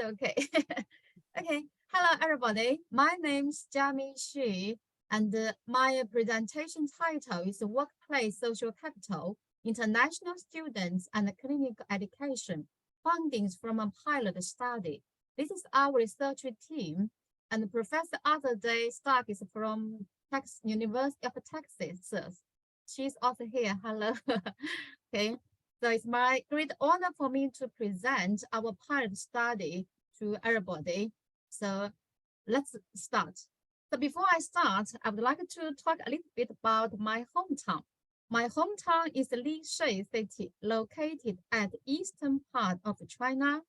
Okay. Okay. Hello, everybody. My name is Lishui, and my presentation title is Workplace Social Capital, International Students and Clinical Education, Findings from a Pilot Study. This is our research team, and Professor Day Stark is from University of Texas. She's also here. Hello. Okay. So it's my great honor for me to present our pilot study to everybody. So let's start. So before I start, I would like to talk a little bit about my hometown. My hometown is Lishui City, located at the eastern part of China.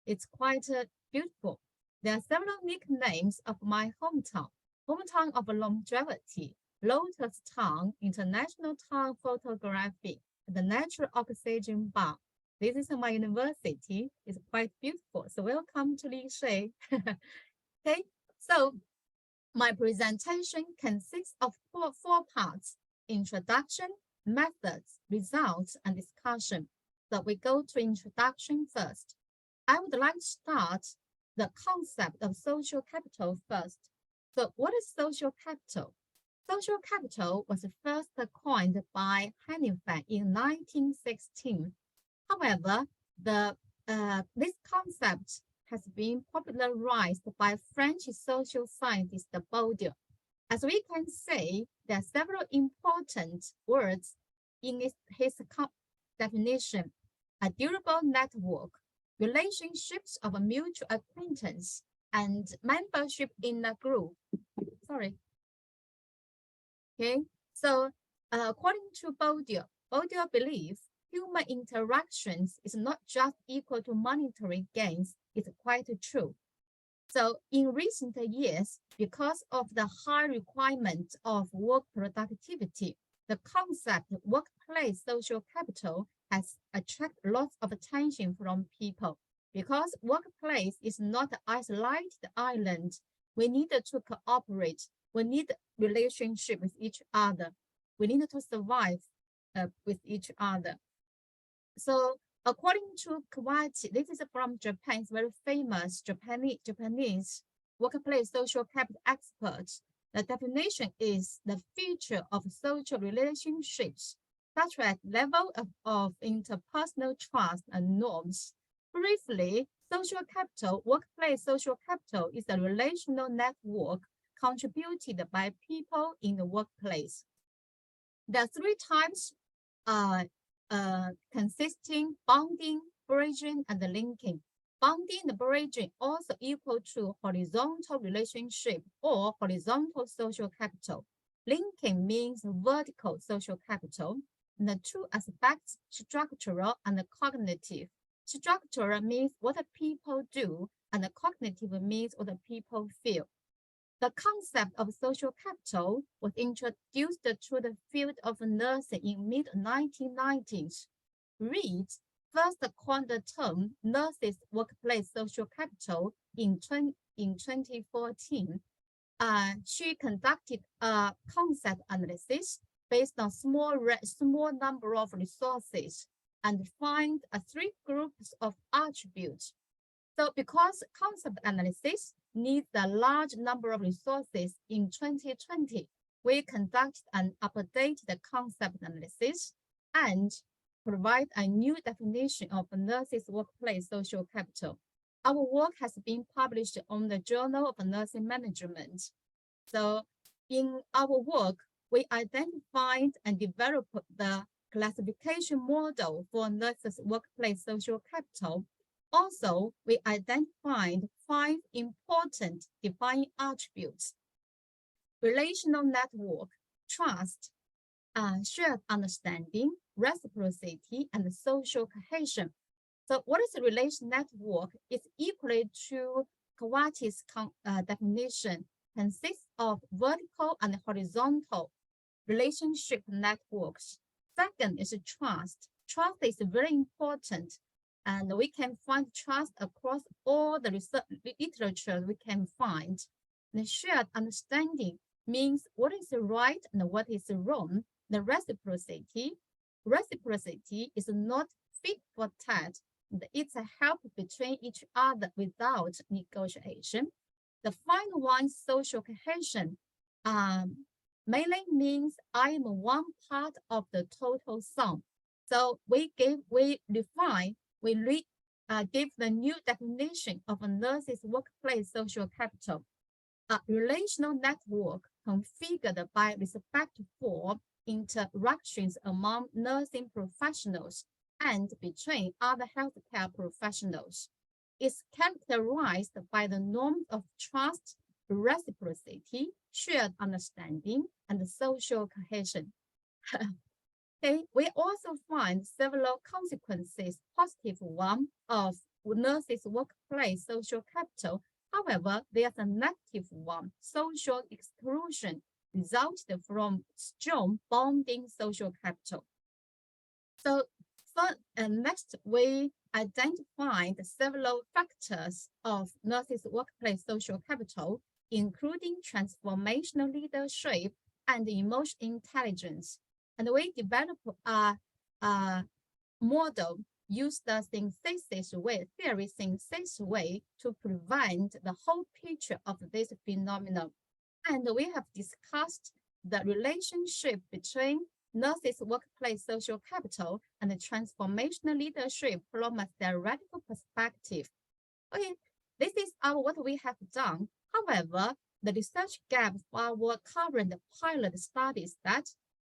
It's quite beautiful. There are several nicknames of my hometown. Hometown of longevity, Lotus Town, International Town Photography, the natural oxygen bar. This is my university. It's quite beautiful. So welcome to Lishui. Okay, so my presentation consists of four parts: introduction, methods, results, and discussion. So we go to introduction first. I would like to start the concept of social capital first. So what is social capital? Social capital was first coined by Hannifan in 1916. However, this concept has been popularized by French social scientist Bourdieu. As we can see, there are several important words in his definition: a durable network, relationships of a mutual acquaintance, and membership in a group. Sorry. Okay, so according to Bourdieu believes human interactions is not just equal to monetary gains. It's quite true. So in recent years, because of the high requirement of work productivity, the concept of workplace social capital has attracted lots of attention from people. Because workplace is not an isolated island, we need to cooperate. We need relationship with each other. We need to survive with each other. So according to Kawati, this is from Japan, it's very famous Japanese workplace social capital expert. The definition is the feature of social relationships, such as level of interpersonal trust and norms. Briefly, social capital, workplace social capital is a relational network contributed by people in the workplace. There are three types consisting bonding, bridging, and linking. Bonding and bridging also equal to horizontal relationship or horizontal social capital. Linking means vertical social capital. And the two aspects, structural and cognitive. Structural means what the people do, and the cognitive means what the people feel. The concept of social capital was introduced to the field of nursing in mid-1990s. Reed first coined the term nurses' workplace social capital in 2014. She conducted a concept analysis based on small number of resources and find three groups of attributes. So because concept analysis needs a large number of resources in 2020, we conducted an updated concept analysis and provide a new definition of nurses' workplace social capital. Our work has been published on the Journal of Nursing Management. So in our work, we identified and developed the classification model for nurses' workplace social capital. Also, we identified 5 important defining attributes: relational network, trust, shared understanding, reciprocity, and social cohesion. So what is a relation network? It's equally to Kawati's definition, consists of vertical and horizontal relationship networks. Second is trust. Trust is very important, and we can find trust across all the research literature we can find. The shared understanding means what is right and what is wrong. The reciprocity is not fit for tat. it's a help between each other without negotiation. The final one, social cohesion, mainly means I am one part of the total sum. So we give the new definition of a nurse's workplace social capital, a relational network configured by respect for interactions among nursing professionals and between other healthcare professionals. It's characterized by the norms of trust, reciprocity, shared understanding, and social cohesion. Okay, we also find several consequences, positive one of nurses' workplace social capital. However, there's a negative one, social exclusion, resulted from strong bonding social capital. So next, we identified several factors of nurses' workplace social capital, including transformational leadership and emotional intelligence. And we developed a model, use the theory synthesis way to prevent the whole picture of this phenomenon. And we have discussed the relationship between nurses' workplace social capital and the transformational leadership from a theoretical perspective. Okay, this is what we have done. However, the research gap for our current pilot studies that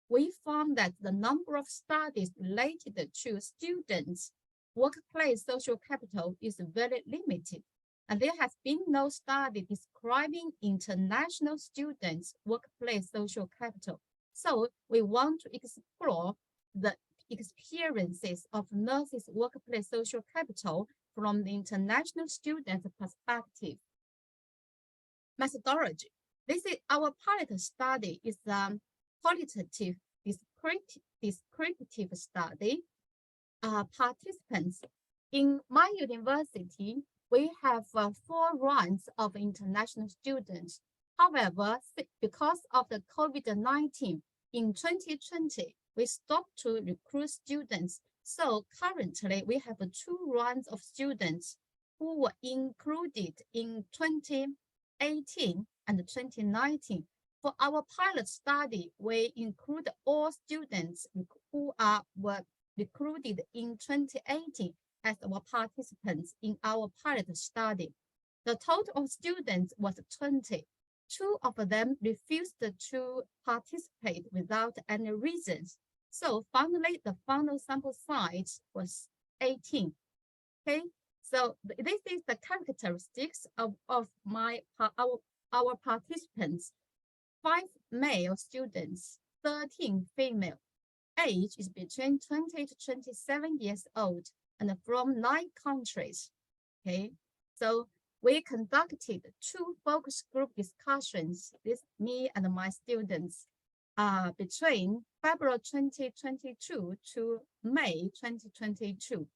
we found that the number of studies related to students' workplace social capital is very limited, and there has been no study describing international students' workplace social capital. So we want to explore the experiences of nurses' workplace social capital from the international students' perspective. Methodology. This is our pilot study is qualitative descriptive study. Participants in my university, we have 4 rounds of international students. However, because of the COVID-19 in 2020, we stopped to recruit students. So currently, we have 2 rounds of students who were included in 2018 and 2019. For our pilot study, we include all students who were recruited in 2018 as our participants in our pilot study. The total of students was 20. 2 of them refused to participate without any reasons. So finally, the final sample size was 18. Okay, so this is the characteristics of our participants. 5 male students, 13 female. Age is between 20 to 27 years old and from 9 countries. Okay, so we conducted 2 focus group discussions, this me and my students, between February 2022 to May 2022.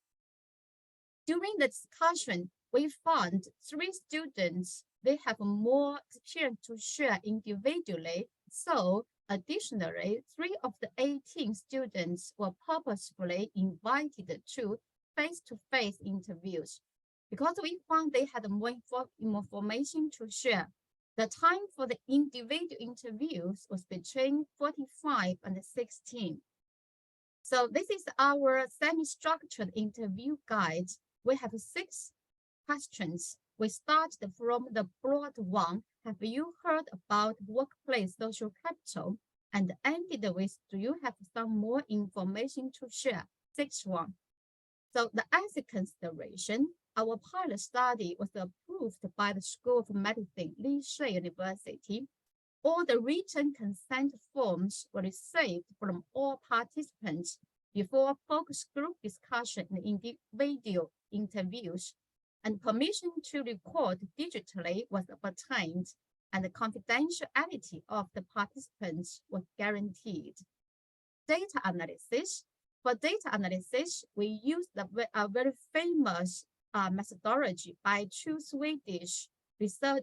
During the discussion, we found 3 students, they have more experience to share individually. So additionally, 3 of the 18 students were purposefully invited to face-to-face interviews because we found they had more information to share. The time for the individual interviews was between 45 and 16. So this is our semi-structured interview guide. We have 6 questions. We started from the broad one, have you heard about workplace social capital? And ended with, do you have some more information to share? 6th one. So the ethics consideration, our pilot study was approved by the School of Medicine, Lishui University. All the written consent forms were received from all participants before focus group discussion and individual interviews, and permission to record digitally was obtained, and the confidentiality of the participants was guaranteed. Data analysis. For data analysis, we used a very famous methodology by 2 Swedish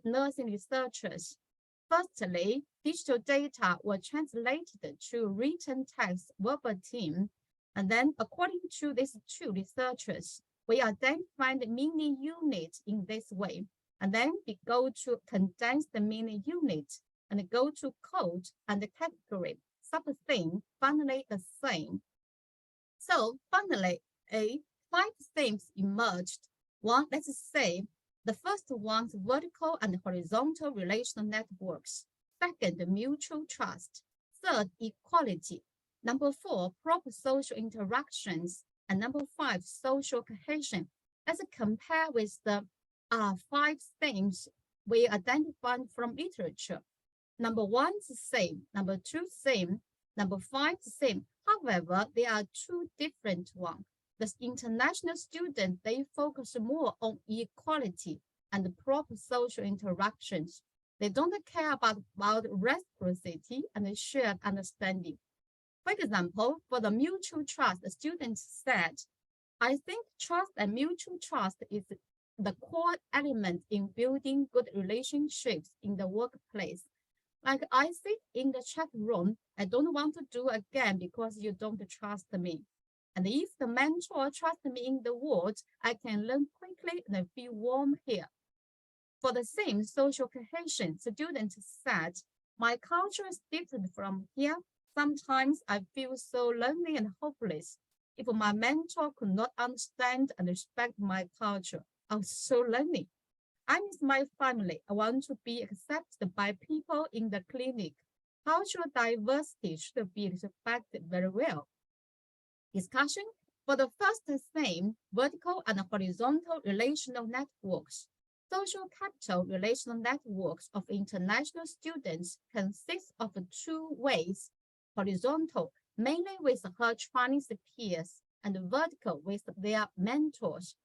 nursing researchers. Firstly, digital data were translated to written text verbatim, and then according to these 2 researchers, We identify the mini unit in this way, and then we go to condense the mini unit and go to code and the category, subtheme, finally the theme. So finally, 5 themes emerged. One, let's say, the first one's vertical and horizontal relational networks. Second, mutual trust. Third, equality. Number 4, proper social interactions. And number 5, social cohesion. Let's compare with the 5 themes we identified from literature. Number 1 is the same, number 2 same, number 5 the same. However, there are 2 different ones. The international students, they focus more on equality and proper social interactions. They don't care about reciprocity and shared understanding. For example, for the mutual trust, the students said, I think trust and mutual trust is the core element in building good relationships in the workplace. Like I sit in the chat room, I don't want to do again because you don't trust me. And if the mentor trusts me in the world, I can learn quickly and feel warm here. For the same social cohesion, students said, my culture is different from here. Sometimes I feel so lonely and hopeless. If my mentor could not understand and respect my culture, I was so lonely. I miss my family. I want to be accepted by people in the clinic. Cultural diversity should be respected very well. Discussion for the first theme, vertical and horizontal relational networks. Social capital relational networks of international students consist of 2 ways, horizontal, mainly with her Chinese peers, and vertical with their mentors.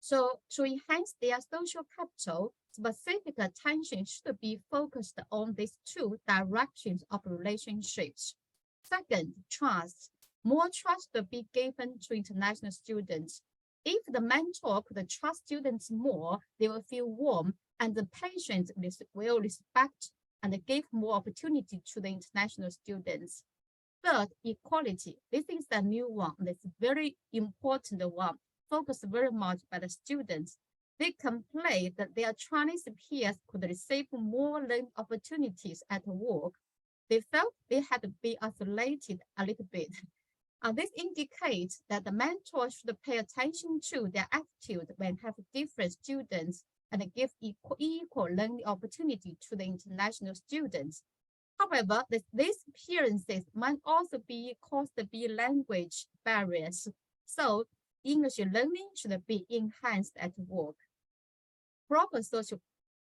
So to enhance their social capital, specific attention should be focused on these 2 directions of relationships. Second, trust. More trust should be given to international students. If the mentor could trust students more, they will feel warm, and the patients will respect and give more opportunity to the international students. Third, equality. This is a new one. It's a very important one, focused very much by the students. They complained that their Chinese peers could receive more learning opportunities at work. They felt they had to be isolated a little bit. This indicates that the mentor should pay attention to their attitude when have different students and give equal learning opportunity to the international students. However, these appearances might also be caused by language barriers. So English learning should be enhanced at work. Proper social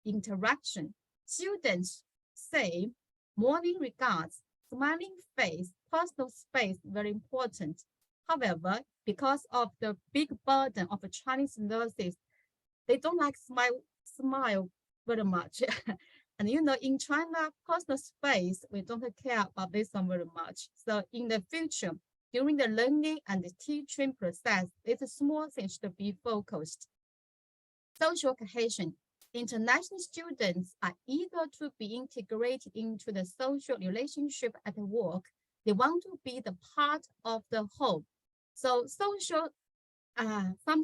interaction. Students say morning regards, smiling face, personal space, very important. However, because of the big burden of Chinese nurses, they don't like smile very much. And in China, personal space, we don't care about this one very much. So in the future, during the learning and the teaching process, these small things should be focused. Social cohesion. International students are eager to be integrated into the social relationship at work. They want to be the part of the whole. So some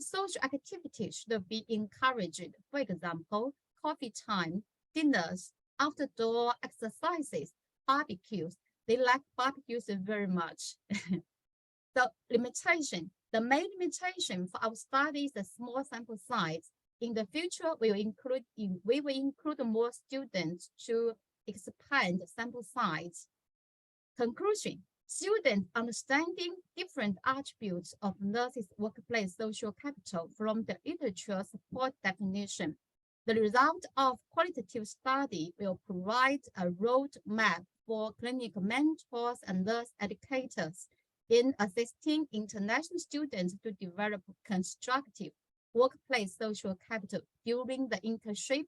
social activities should be encouraged. For example, coffee time, dinners, outdoor exercises, barbecues. They like barbecues very much. The limitation. The main limitation for our study is a small sample size. In the future, we will include more students to expand sample size. Conclusion. Students understanding different attributes of nurses' workplace social capital from the literature support definition. The result of qualitative study will provide a roadmap for clinical mentors and nurse educators in assisting international students to develop constructive workplace social capital during the internship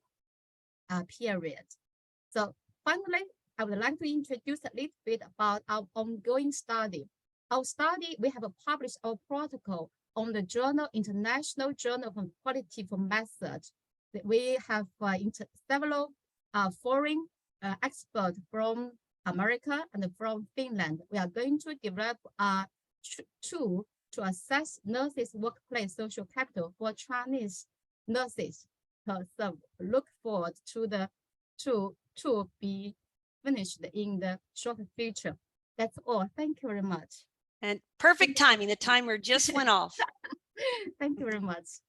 period. So finally, I would like to introduce a little bit about our ongoing study. Our study, we have published our protocol on the International Journal of Qualitative Method. We have several foreign experts from America and from Finland. We are going to develop a tool to assess nurses' workplace social capital for Chinese nurses. So look forward to be finished in the short future. That's all. Thank you very much. And perfect timing. The timer just went off. Thank you very much.